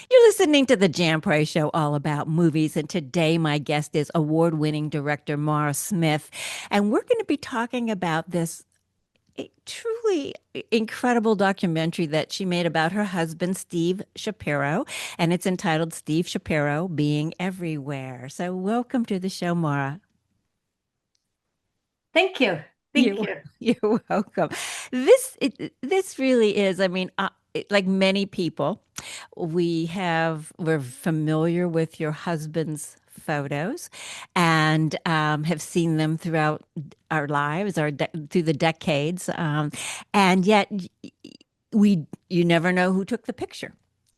You're listening to the Jan Price Show, all about movies. And today, my guest is award-winning director Maura Smith. And we're going to be talking about this truly incredible documentary that she made about her husband, Steve Schapiro. And it's entitled Steve Schapiro Being Everywhere. So, welcome to the show, Maura. Thank you. Thank You're, you. you're welcome. This really is, like many people, we're familiar with your husband's photos and have seen them throughout our lives or through the decades. And yet you never know who took the picture.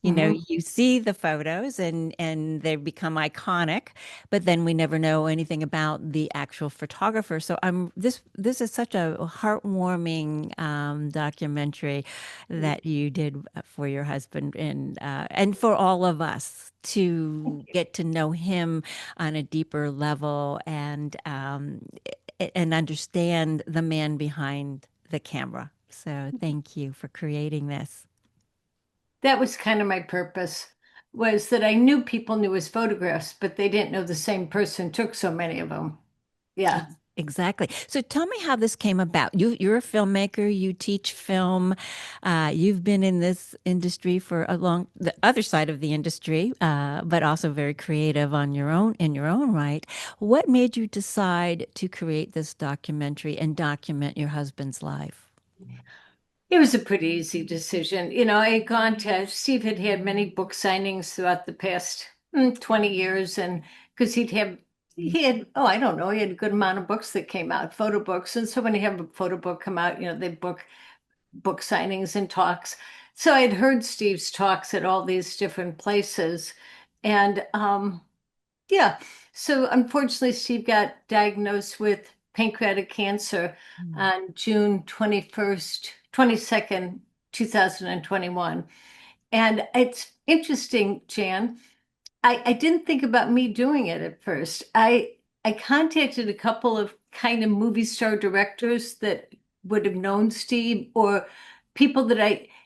You know, Mhm. you see the photos and they become iconic, but then we never know anything about the actual photographer. So this is such a heartwarming documentary that you did for your husband and for all of us Thank to you. get to know him on a deeper level and understand the man behind the camera. So thank you for creating this. That was kind of my purpose, was that I knew people knew his photographs, but they didn't know the same person took so many of them. Yeah. Exactly. So tell me how this came about. You're a filmmaker, you teach film, you've been in this industry for the other side of the industry, but also very creative in your own right. What made you decide to create this documentary and document your husband's life? It was a pretty easy decision. I had gone to, Steve had had many book signings throughout the past 20 years. And because he had, oh, I don't know, he had a good amount of books that came out, photo books. And so when you have a photo book come out, they book signings and talks. So I'd heard Steve's talks at all these different places. And yeah, so unfortunately, Steve got diagnosed with pancreatic cancer Mm. on June 22nd, 2021. And it's interesting, Jan. I didn't think about me doing it at first. I contacted a couple of kind of movie star directors that would have known Steve or people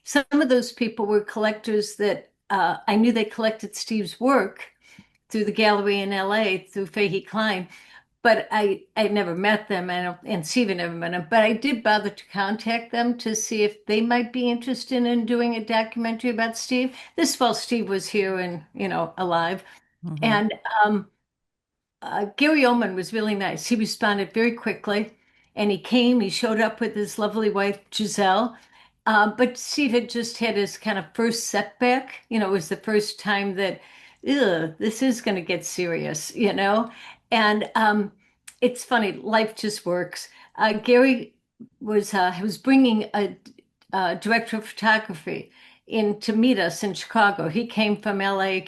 some of those people were collectors that I knew they collected Steve's work through the gallery in LA through Fahey Klein, but I never met them and Steve never met them. But I did bother to contact them to see if they might be interested in doing a documentary about Steve. This while Steve was here and alive. Hmm. And Gary Oldman was really nice. He responded very quickly, and he came. He showed up with his lovely wife Giselle. But Steve had just had his kind of first setback. It was the first time that, this is going to get serious. And it's funny, life just works. Gary was bringing a director of photography in to meet us in Chicago. He came from LA,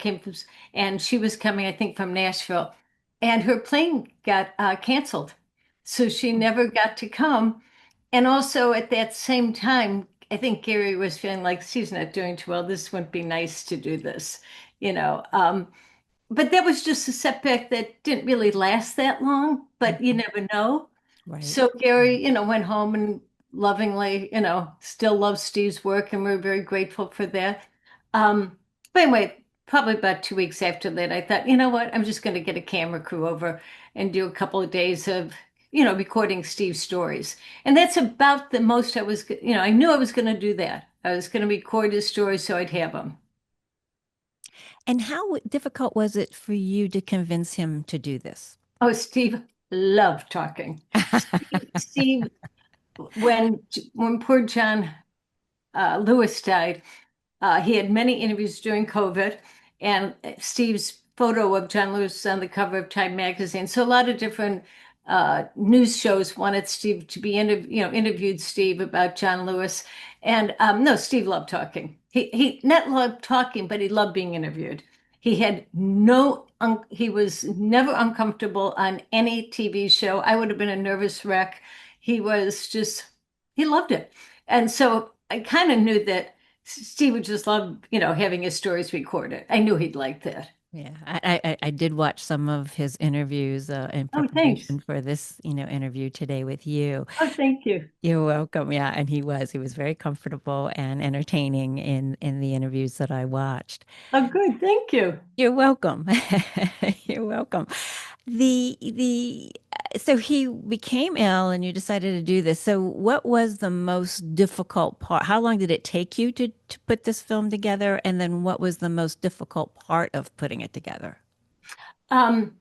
and she was coming, I think, from Nashville, and her plane got canceled, so she never got to come. And also at that same time, I think Gary was feeling like she's not doing too well. This wouldn't be nice to do this, you know. But that was just a setback that didn't really last that long, but you never know. Right. So Gary, went home and lovingly, still loves Steve's work, and we're very grateful for that. But anyway, probably about 2 weeks after that, I thought, you know what, I'm just going to get a camera crew over and do a couple of days of, recording Steve's stories. And that's about the most I knew I was going to do that. I was going to record his stories so I'd have them. And how difficult was it for you to convince him to do this? Oh, Steve loved talking. Steve, when poor John Lewis died, he had many interviews during COVID, and Steve's photo of John Lewis is on the cover of Time magazine. So a lot of different news shows wanted Steve to be interviewed Steve about John Lewis, and no, Steve loved talking. He not loved talking, but he loved being interviewed. He had no, he was never uncomfortable on any TV show. I would have been a nervous wreck. He was just, he loved it. And so I kind of knew that Steve would just love, having his stories recorded. I knew he'd like that. Yeah, I did watch some of his interviews in Oh, thanks. preparation for this, interview today with you. Oh, thank you. You're welcome. Yeah, and he was very comfortable and entertaining in the interviews that I watched. Oh, good. Thank you. You're welcome. You're welcome. So he became ill and you decided to do this. So what was the most difficult part? How long did it take you to put this film together? And then what was the most difficult part of putting it together? Um,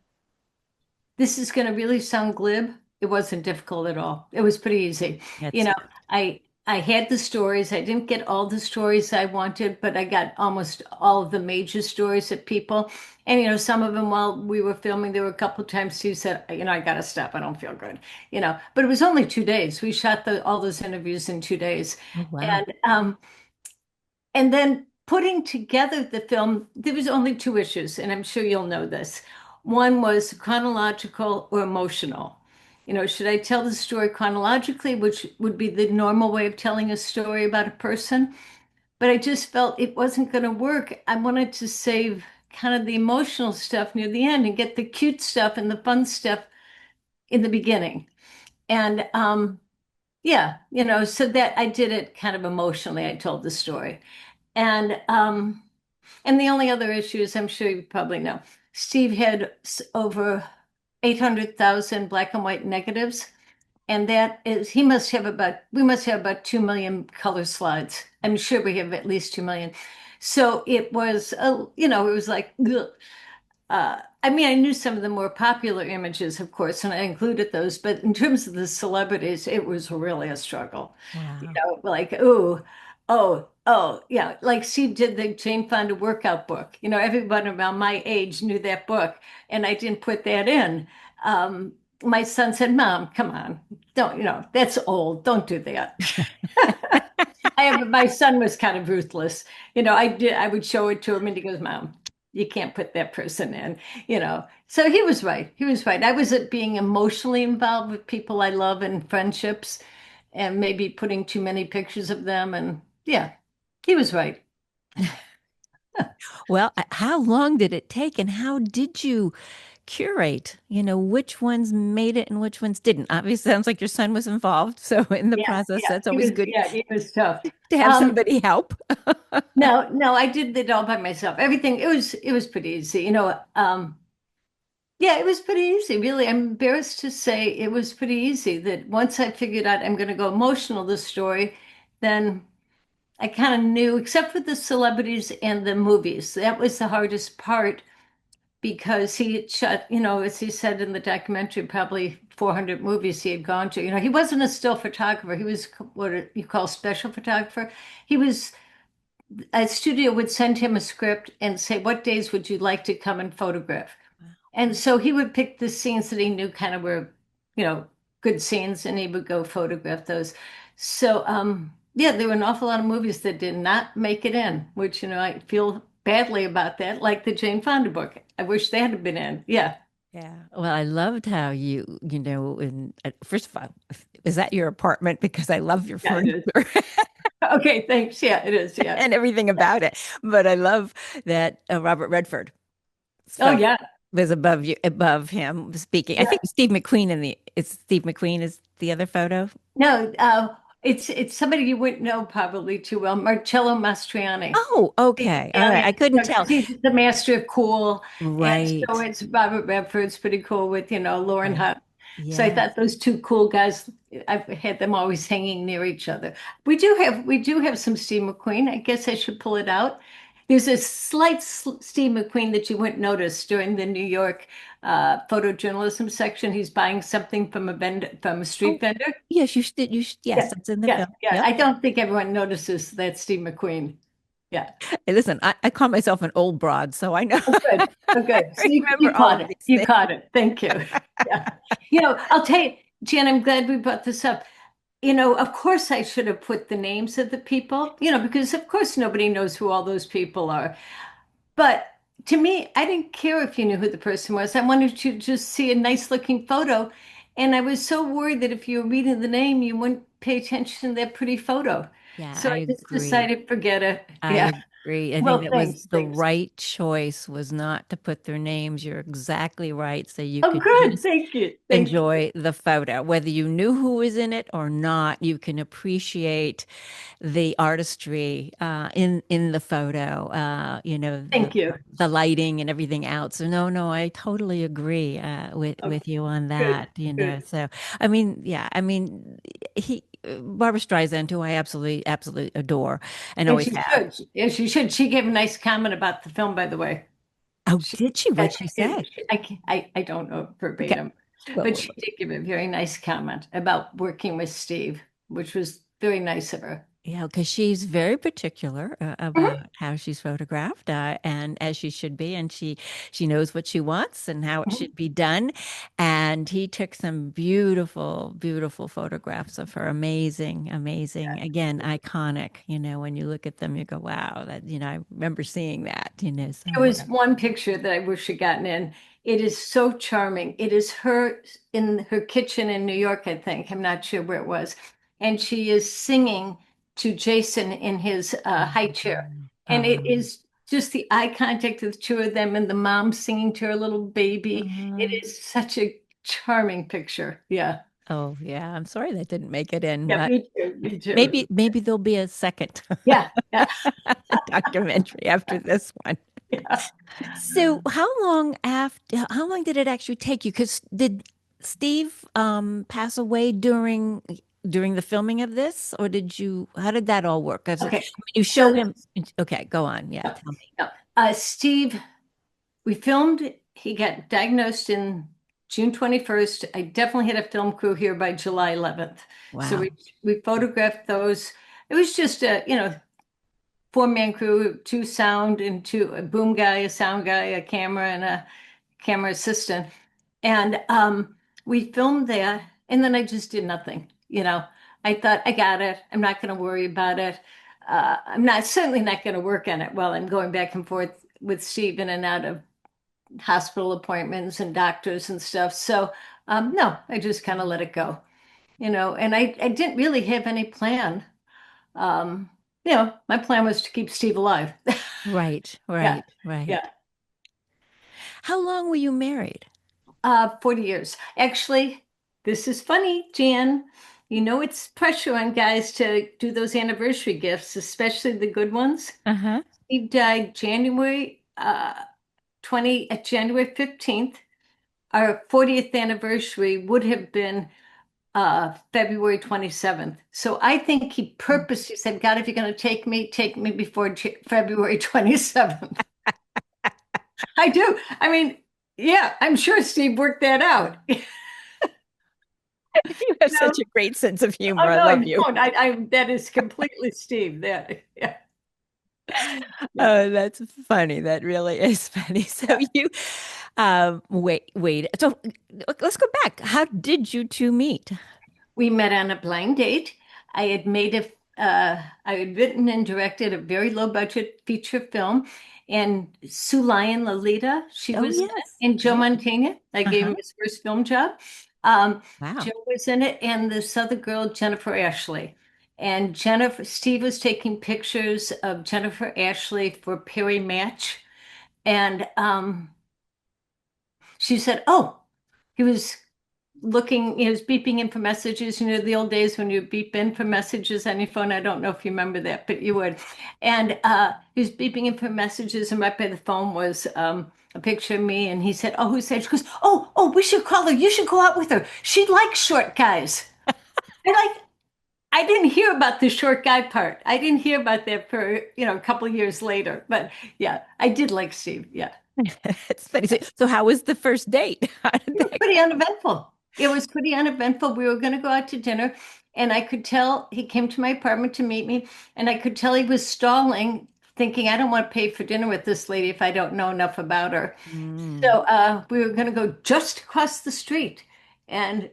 this is going to really sound glib. It wasn't difficult at all. It was pretty easy. You That's know, good. I had the stories. I didn't get all the stories I wanted, but I got almost all of the major stories of people. And some of them while we were filming, there were a couple of times Steve said, I got to stop. I don't feel good. But it was only 2 days. We shot all those interviews in 2 days, Oh, wow. and then putting together the film, there was only two issues, and I'm sure you'll know this. One was chronological or emotional. Should I tell the story chronologically, which would be the normal way of telling a story about a person? But I just felt it wasn't going to work. I wanted to save kind of the emotional stuff near the end and get the cute stuff and the fun stuff in the beginning. And yeah, so that I did it kind of emotionally. I told the story. And the only other issue is, I'm sure you probably know, Steve had over 800,000 black and white negatives. And that is, we must have about 2 million color slides. I'm sure we have at least 2 million. So it was, it was like, ugh. I mean, I knew some of the more popular images, of course, and I included those, but in terms of the celebrities, it was really a struggle. Wow. Like, ooh, oh, yeah, like she did the Jane Fonda workout book. Everyone around my age knew that book, and I didn't put that in. Um, my son said, Mom, come on, don't, that's old, don't do that. My son was kind of ruthless. I would show it to him and he goes, Mom, you can't put that person in. So he was right. He was right. I was at being emotionally involved with people I love and friendships and maybe putting too many pictures of them. And yeah, he was right. Well, how long did it take and how did you curate, which ones made it and which ones didn't? Obviously, sounds like your son was involved. So in the Yeah, process, yeah. that's always good He was tough. to have Um, somebody help. no, no, I did it all by myself. Everything, it was pretty easy. Yeah, it was pretty easy, really. I'm embarrassed to say it was pretty easy that once I figured out I'm going to go emotional this story, then I kind of knew, except for the celebrities and the movies. That was the hardest part because he had shot, as he said in the documentary, probably 400 movies he had gone to. He wasn't a still photographer. He was what you call special photographer. He was, a studio would send him a script and say, what days would you like to come and photograph? And so he would pick the scenes that he knew kind of were, you know, good scenes, and he would go photograph those. So, yeah, there were an awful lot of movies that did not make it in, which, I feel badly about that, like the Jane Fonda book. I wish that had been in. Yeah. Yeah. Well, I loved how and first of all, is that your apartment? Because I love your Yeah, it furniture is. Okay, thanks. Yeah, it is. Yeah. and everything about it. But I love that Robert Redford Oh, photo yeah. was above him speaking. I think Yeah. Steve McQueen is the other photo. No, it's somebody you wouldn't know probably too well, Marcello Mastroianni. Oh, okay. All right. I couldn't tell. Because he's the master of cool. And so Right. it's Robert Redford's pretty cool with, Lauren Right. Hunt. So I Yeah. thought those two cool guys, I've had them always hanging near each other. We do have some Steve McQueen. I guess I should pull it out. There's a slight Steve McQueen that you wouldn't notice during the New York photojournalism section. He's buying something from a street Oh, vendor. yes, yes, Yeah, that's in the yeah, film. yeah. Yep. I don't think everyone notices that Steve McQueen. Yeah. Hey, listen, I call myself an old broad, so I know Oh, good. Oh, I good. So you remember all caught of it. these You things. caught it. Thank you. Yeah. I'll tell you, Jan, I'm glad we brought this up. Of course I should have put the names of the people, because of course nobody knows who all those people are. But to me, I didn't care if you knew who the person was. I wanted to just see a nice looking photo. And I was so worried that if you were reading the name, you wouldn't pay attention to that pretty photo. Yeah, So I I just agree. decided, forget it. I Yeah. agree. I think Well, that was thanks, the thanks. right choice was not to put their names. You're exactly right. So you Oh, could good. just Thank you. Thank you. enjoy the photo. Whether you knew who was in it or not, you can appreciate the artistry in the photo, Thank you. the lighting and everything else. So no, I totally agree Oh, with you on good, that, you know. good. So I mean, yeah, I mean he Barbara Streisand, who I absolutely adore and And always she have. should. Yeah, she should. She gave a nice comment about the film, by the way. Oh, She, did she? yeah, What'd she she did. say? I don't know Okay. verbatim, Well, but well, she did give a very nice comment about working with Steve, which was very nice of her. yeah, because she's very particular Mhm, about how she's photographed, and as she should be, and she knows what she wants and how it mhm. should be done. And he took some beautiful photographs of her. Amazing. Again, iconic. You know, when you look at them, you go, "Wow!" That I remember seeing that. You know, There was somewhere. one picture that I wish had gotten in. It is so charming. It is her in her kitchen in New York, I think. I'm not sure where it was. And she is singing to Jason in his high chair. And it Um, is just the eye contact of the two of them and the mom singing to her little baby. It uh, is such a charming picture. Yeah. oh yeah, I'm sorry that didn't make it in, Yeah, but me too. Me too. maybe there'll be a second Yeah. Yeah. documentary after this one. Yeah. So how long did it actually take you? Because did Steve pass away during the filming of this, or how did that all work? 'Cause, Okay. you show So, him, okay, go on. Yeah, no, tell me. no. Steve, we filmed, he got diagnosed in June 21st. I definitely had a film crew here by July 11th. So Wow. we photographed those. It was just a, four-man crew, two sound and two, a boom guy, a sound guy, a camera, and a camera assistant. And we filmed that, and then I just did nothing. I thought, I got it. I'm not going to worry about it. I'm not certainly not going to work on it while I'm going back and forth with Steve in and out of hospital appointments and doctors and stuff. So no, I just kind of let it go, and I didn't really have any plan. Um, my plan was to keep Steve alive. Right, Yeah, right, yeah. right. How long were you married? 40 years. Actually, this is funny, Jan. It's pressure on guys to do those anniversary gifts, especially the good ones. Uh-huh. Steve died January 15th. Our 40th anniversary would have been February 27th. So I think he purposely said, God, if you're going to take me before February 27th. I do. I mean, yeah, I'm sure Steve worked that out. You have No, such a great sense of humor. oh I no, I love you. don't. That is completely Steve. That yeah, yeah, Oh, that's funny. That really is funny. So yeah. wait. So let's go back. How did you two meet? We met on a blind date. I had written and directed a very low budget feature film, and Sue Lyon Lolita, she Oh, was in it, yes. and Joe Yeah. Mantegna. I gave Uh-huh. him his first film job. Wow. Joe was in it, and this other girl, Jennifer Ashley. And Steve was taking pictures of Jennifer Ashley for Perry Match. And she said, "Oh, he was he was beeping in for messages. The old days when you beep in for messages on your phone. I don't know if you remember that, but you would." And he was beeping in for messages, and right by the phone was a picture of me. And he said, "Oh, who's that?" She goes, "Oh, we should call her. You should go out with her. She likes short guys." And I didn't hear about the short guy part. I didn't hear about that for, a couple of years later. But yeah, I did like Steve. Yeah. It's funny. So how was the first date? How did It was that pretty uneventful. It was pretty uneventful. We were going to go out to dinner, and I could tell he came to my apartment to meet me, and I could tell he was stalling, thinking, I don't want to pay for dinner with this lady if I don't know enough about her. go? So we were going to go just across the street. And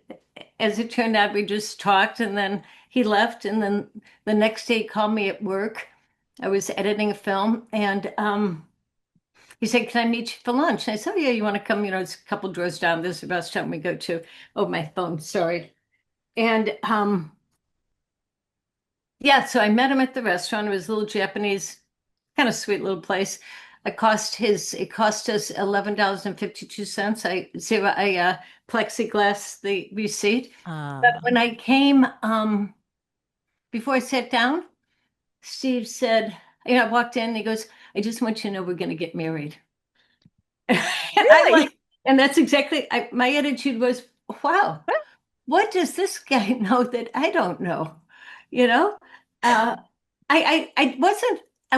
as it turned out, we just talked, and then he left. And then the next day, he called me at work. I was editing a film, and he said, "Can I meet you for lunch?" And I said, "Oh, yeah, you want to come? It's a couple doors down. This is the restaurant we go to." Oh, my phone, sorry. And yeah, so I met him at the restaurant. It was a little Japanese kind of sweet little place. It cost us $11.52. I plexiglass the receipt. But Uh, when I came, before I sat down, Steve said, I walked in and he goes, I just want you to know we're going to get married. And I really? like, and that's exactly, my attitude was, wow, what does this guy know that I don't know? You know, uh, I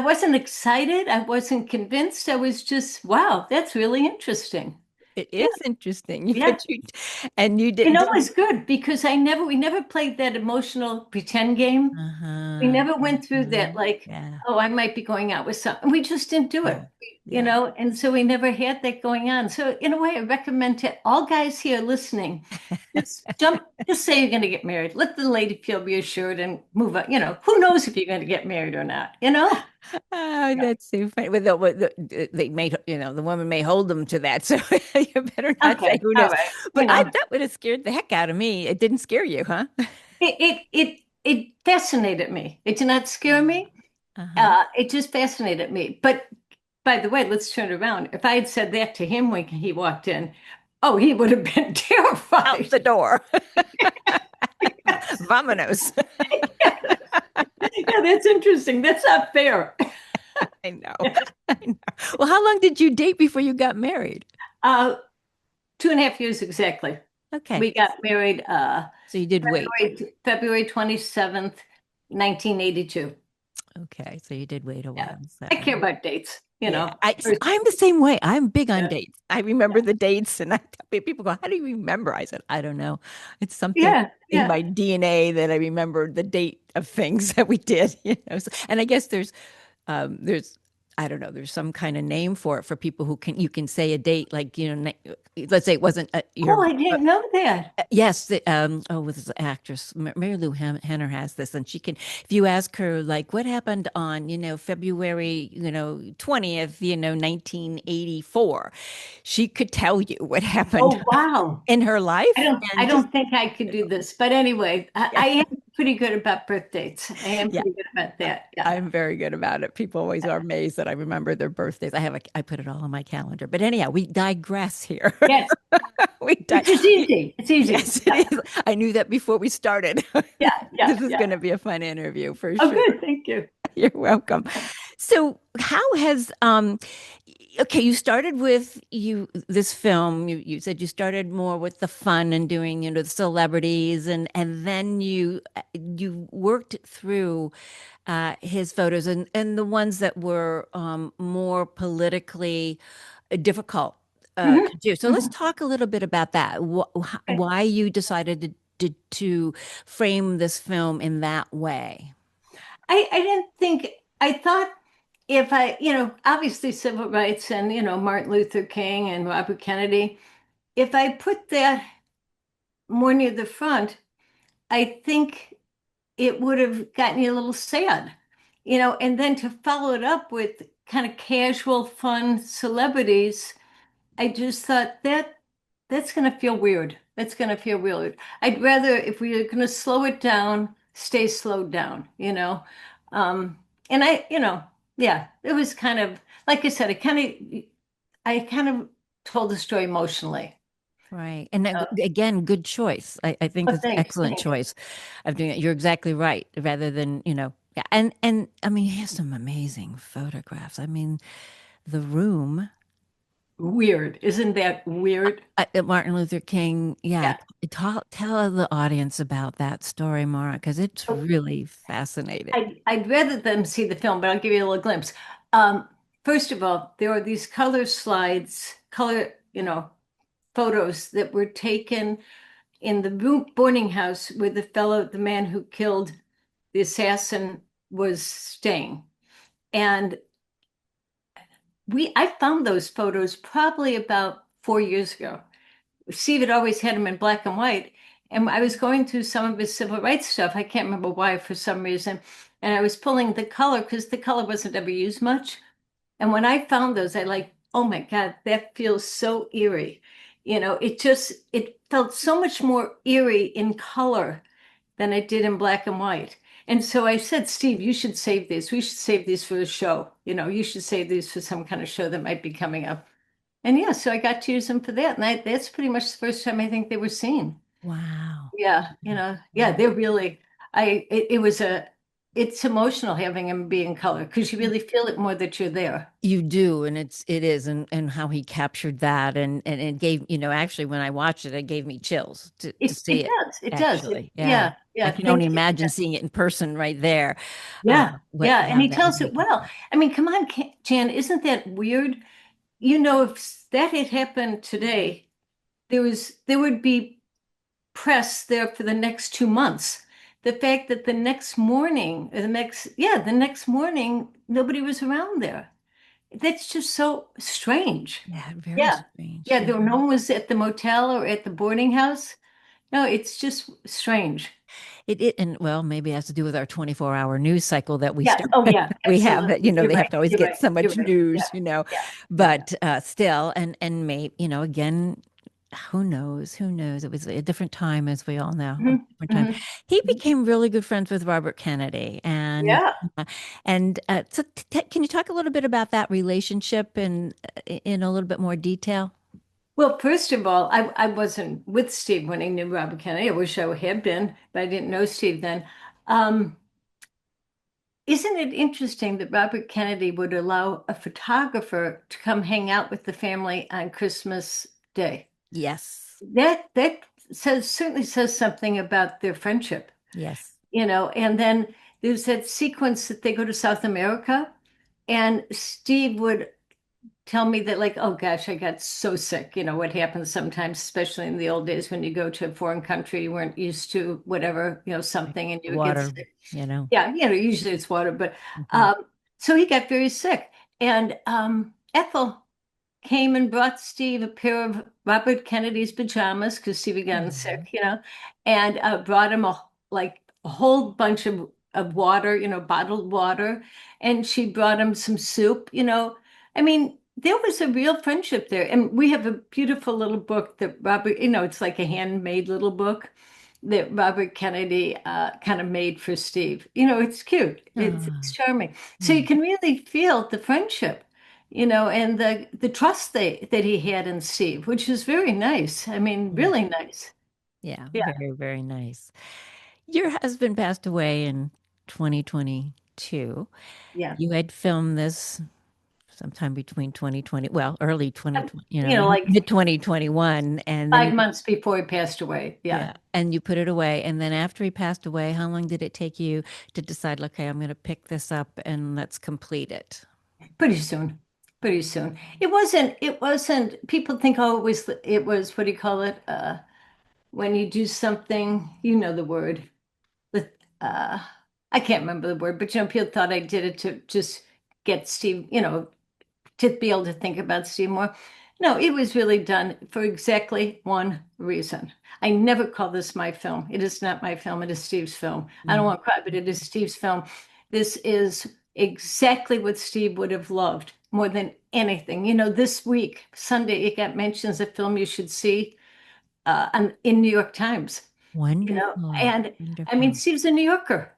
wasn't excited. I wasn't convinced. I was just, wow, that's really interesting. It Yeah, is interesting. yeah. But and you You know, it did. was good because we never played that emotional pretend game. We Uh-huh. never went through that, Mhm. like, Yeah. oh, I might be going out with some. We just didn't do Yeah. it, Yeah. and so we never had that going on. So in a way, I recommend to all guys here listening, just say you're going to get married. Let the lady feel reassured and move on. Who knows if you're going to get married or not, you know? Oh, Yeah. that's so funny. They may, the woman may hold them to that. So you better not say Okay. who All knows. right. But that would have scared the heck out of me. It didn't scare you, huh? It fascinated me. It did not scare me. Uh-huh. It just fascinated me. But by the way, let's turn it around. If I had said that to him when he walked in, oh, he would have been Out terrified. the door. Vamonos. Yeah, that's interesting. That's not fair. I know. I know. Well, how long did you date before you got married? Uh, 2.5 years exactly. Okay. We got married So you did wait. February 27th, 1982. Okay. So you did wait a Yeah. while. So I care about dates, yeah, First, I'm the same way. I'm big on yeah. dates. I remember the dates, and people go, "How do you remember?" I said, "I don't know. It's something Yeah, in yeah. my DNA that I remember the date of things that we did." And I guess there's I don't know, there's some kind of name for it for people who can you can say a date like let's say it wasn't Oh, your I didn't know that. yes, with this actress, Mary Lou Henner has this, and she can, if you ask her, like, what happened on, February, 20th, 1984, she could tell you what happened Oh, wow. in her I life. don't I And just, don't think I could do this. But anyway, yeah, I am pretty good about birth dates. I am yeah, pretty good about that. Yeah. I'm very good about it. People always are amazed that I remember their birthdays. I put it all on my calendar. But anyhow, we digress here. Yes. we di Which is easy. It's easy. Yes, it Yeah. is. I knew that before we started. Yeah. Yeah. This is Yeah. going to be a fun interview for Oh, sure. good. Thank you. You're welcome. So, how has okay, you started with this film. You said you started more with the fun and doing, the celebrities, and then you worked through his photos and the ones that were more politically difficult Mhm. to do. So let's Mhm. talk a little bit about that. Okay. Why you decided to frame this film in that way. I didn't think, I thought if obviously civil rights and, Martin Luther King and Robert Kennedy, if I put that more near the front, I think it would have gotten you a little sad, and then to follow it up with kind of casual, fun celebrities, I just thought that's going to feel weird. That's going to feel weird. I'd rather, if we are going to slow it down, stay slowed down, Um, and yeah, it was kind of, like I said, I kind of told the story emotionally. Right. And Uh, again, good choice. I think oh, it's thanks. excellent Thanks. choice of doing it. You're exactly right. Rather than, yeah. And I mean, he has some amazing photographs. I mean, The Room, Weird. Isn't that weird? Martin Luther King. Yeah. Yeah. Tell the audience about that story, Maura, because it's really fascinating. I'd rather them see the film, but I'll give you a little glimpse. Um, First of all, there are these color slides, photos that were taken in the boarding house where the man who killed the assassin was staying. And I found those photos probably about 4 years ago. Steve had always had them in black and white. And I was going through some of his civil rights stuff. I can't remember why for some reason. And I was pulling the color because the color wasn't ever used much. And when I found those, I like, oh my God, that feels so eerie. It felt so much more eerie in color than it did in black and white. And so I said, Steve, you should save these. We should save these for a show. You should save these for some kind of show that might be coming up. And yeah, so I got to use them for that. And that's pretty much the first time I think they were seen. Wow. Yeah, yeah, Wow. they're really, it's emotional having them be in color because you really feel it more that you're there. You do, and it is, and how he captured that, and it gave, actually when I watched it, it gave me chills to see It it. does, it does. Actually, yeah, Yeah, I yeah, can only thank you. imagine seeing it in person right there. Yeah, What yeah, and how he that would tells it make you well. feel. I mean, come on, Jan, isn't that weird? If that had happened today, there would be press there for the next 2 months. The fact that the next morning, the next morning, nobody was around there. That's just so strange. Yeah, very Yeah. strange. Yeah, Yeah. no one was at the motel or at the boarding house. No, it's just strange. And well, maybe it has to do with our 24-hour news cycle that we Yeah. start Oh, yeah, we have that, absolutely. You're they have right. to always You're get right. so You're much right. Yeah. news, Yeah. Yeah. but still, and may, again, who knows? It was a different time, as we all know, a hmm different time. hmm He became really good friends with Robert Kennedy, Yeah. uh, and so can you talk a little bit about that relationship and in a little bit more detail? Well, first of all, I wasn't with Steve when I knew Robert Kennedy. I wish I had been, but I didn't know Steve then. Um, Isn't it interesting that Robert Kennedy would allow a photographer to come hang out with the family on Christmas Day? Yes, That certainly says something about their friendship, yes. And then there's that sequence that they go to South America, and Steve would tell me that, like, oh gosh, I got so sick. What happens sometimes, especially in the old days when you go to a foreign country, you weren't used to whatever, something, and you would get Water, sick. you know. Yeah, usually it's water, but Mhm. um, so he got very sick. And Ethel came and brought Steve a pair of Robert Kennedy's pajamas because Steve had gotten sick, Mhm. and brought him a whole bunch of water, bottled water, and she brought him some soup. I mean, there was a real friendship there, and we have a beautiful little book that Robert, it's like a handmade little book that Robert Kennedy kind of made for Steve. It's cute. It's Oh, charming. So yeah. you can really feel the friendship, and the trust that he had in Steve, which is very nice. I mean, Yeah. really nice. Yeah, Yeah, very, very nice. Your husband passed away in 2022. yeah. You had filmed this sometime between 2020, well, early 2020, Like mid 2021, and then 5 months before he passed away. Yeah, yeah, and you put it away. And then after he passed away, how long did it take you to decide, okay, I'm going to pick this up and let's complete it? pretty soon. Pretty soon. It wasn't, people think, oh, it was, what do you call it? When you do something, the word. The uh I can't remember the word, but people thought I did it to just get Steve, to be able to think about Steve more. No, it was really done for exactly one reason. I never call this my film. It is not my film. It is Steve's film. I don't Mhm. want to cry, but it is Steve's film. This is exactly what Steve would have loved more than anything. This week, Sunday, it got mentioned as a film you should see in New York Times. Wonderful, And I mean, wonderful. Steve's a New Yorker.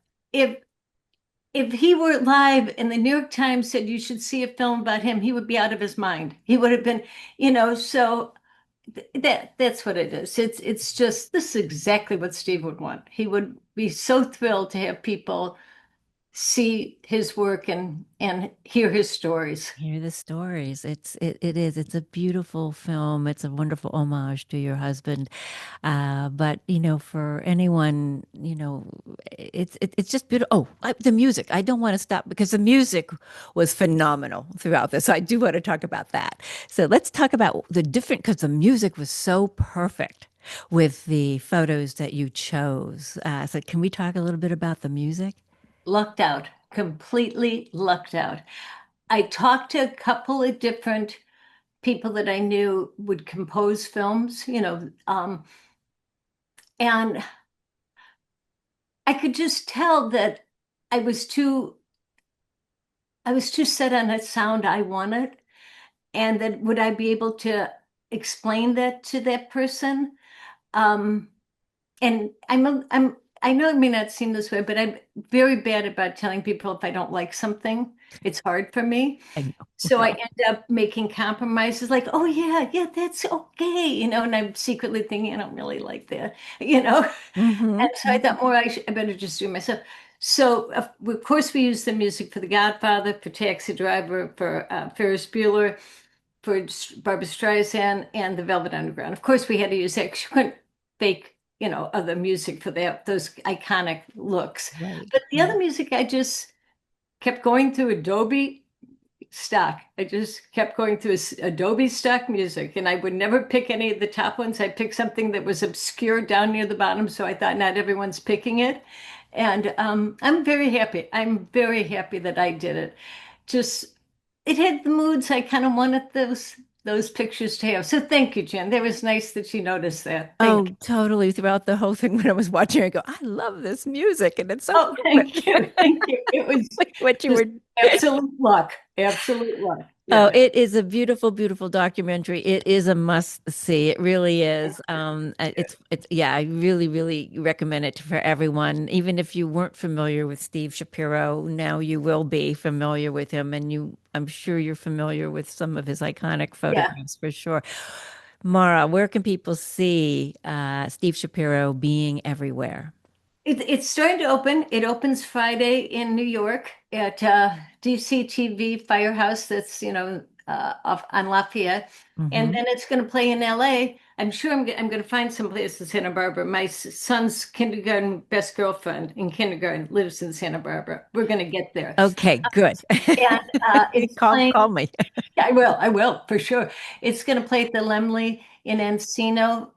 If he were live and the New York Times said you should see a film about him, he would be out of his mind. He would have been, so that's what it is. It's just this is exactly what Steve would want. He would be so thrilled to have people see his work and hear his stories. Hear the stories. It's a beautiful film. It's a wonderful homage to your husband. But for anyone, it's just beautiful. Oh, the music. I don't want to stop because the music was phenomenal throughout this. So I do want to talk about that. So let's talk about the different because the music was so perfect with the photos that you chose. So can we talk a little bit about the music? Lucked out, completely lucked out. I talked to a couple of different people that I knew would compose films, and I could just tell that I was too I was too set on a sound I wanted, and that would I be able to explain that to that person? Um, and I know it may not seem this way, but I'm very bad about telling people if I don't like something. It's hard for me. I know. So I Well, end up making compromises like, oh yeah, yeah, that's okay, and I'm secretly thinking I don't really like that. hmm. And so I thought, more, I better just do it myself. So of course we use the music for The Godfather, for Taxi Driver, for Ferris Bueller, for Barbra Streisand, and the Velvet Underground. Of course we had to use extra fake, other music for those iconic looks. Right, But the other right. music I just kept going through Adobe stock. I just kept going through Adobe stock music, and I would never pick any of the top ones. I picked something that was obscure down near the bottom, so I thought not everyone's picking it. And I'm very happy. I'm very happy that I did it. Just it had the moods I kind of wanted those pictures to have. So thank you, Jen. That was nice that you noticed that. Thank Oh, you. totally. Throughout the whole thing, when I was watching, I go, I love this music, and it's so Oh, thank you. Thank you. It was like what you just were. absolute luck. Absolute luck. Oh, Yeah. it is a beautiful, beautiful documentary. It is a must see. It really is. Yeah, I really, really recommend it for everyone. Even if you weren't familiar with Steve Shapiro, now you will be familiar with him, and I'm sure you're familiar with some of his iconic Yeah. photographs for sure. Mara, where can people see Steve Shapiro being everywhere? It's starting to open. It opens Friday in New York at DCTV Firehouse. That's off on Lafayette, and Hmm. then it's going to play in LA. I'm sure I'm going to find some place in Santa Barbara. My son's kindergarten best girlfriend in kindergarten lives in Santa Barbara. We're going to get there, Okay, good. and it's Call playing. me. I will for sure. It's going to play at the Lemley in Encino,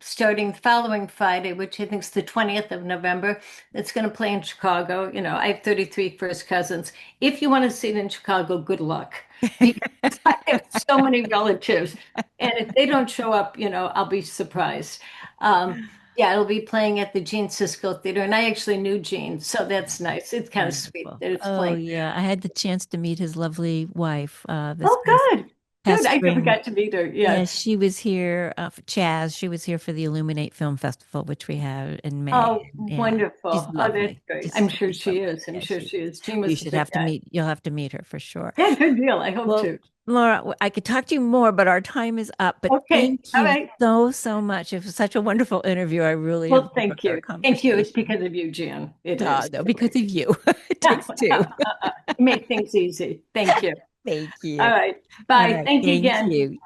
starting the following Friday, which I think is the 20th of November. It's going to play in Chicago. I have 33 first cousins. If you want to see it in Chicago, good luck, because I have so many relatives, and if they don't show up, I'll be surprised. Yeah, it'll be playing at the Gene Siskel Theater, and I actually knew Gene, so that's nice. It's kind of sweet Wonderful. that it's Oh playing. yeah, I had the chance to meet his lovely wife this Oh, good. Good. past I never spring. got to meet her. Yeah, Yeah. she was here for Chaz. She was here for the Illuminate Film Festival, which we had in May. Oh, Yeah, she's wonderful. Oh, that's lovely. great. I'm Just sure she's she lovely. is. I'm Yeah, sure she she is. is. Gene You was a should good have to guy. meet. You'll have to meet her for sure. Yeah, good deal. I hope Well, to. Laura, I could talk to you more, but our time is up. But Okay. thank All you right. so, so much. It was such a wonderful interview. I really have Well, enjoyed thank our you. Thank you. It's conversation. because of you, Jan. It is. No, because of you. It takes two. Make things easy. Thank you. Thank All you. right. All Bye. right. Thank you Thank again. you.